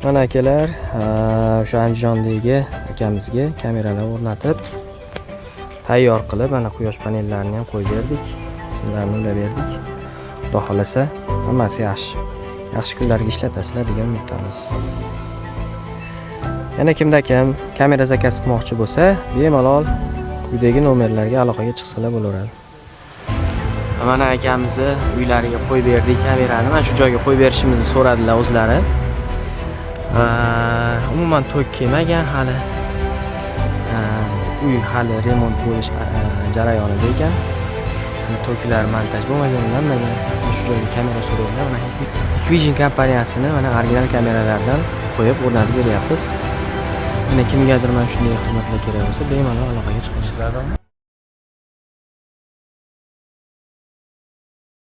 Mana akalar, o'sha Andijondagi akamizga kameralar o'rnatib, tayyor qilib, mana quyosh panellarini ham qo'yib berdik. Ismlarini ulab berdik. Xudo xolasa, hammasi yaxshi. Yaxshi kunlarga ishlatasizlar degan umiddamiz. Yana kimda kim kamera zakaz qilmoqchi bo'lsa, bemalol quyidagi nomerlarga aloqaga chiqsalar bo'laveradi. Mana akamizni uylariga qo'yib berdik kamerani. Mana shu joyga qo'yib berishimizni so'radilar o'zlari. Umuman to'k kelmagan hali. Uy hali remont bo'lish jarayonida ekan. To'klar montaj bo'lmagan, shu joyga kamera so'rayapti. Mana Hikvision kompaniyasini mana original kameralardan qo'yib o'rnatib beryapmiz. Mana kimgadir mana shunday xizmatlar kerak bo'lsa, bemalol aloqaga chiqasizlar.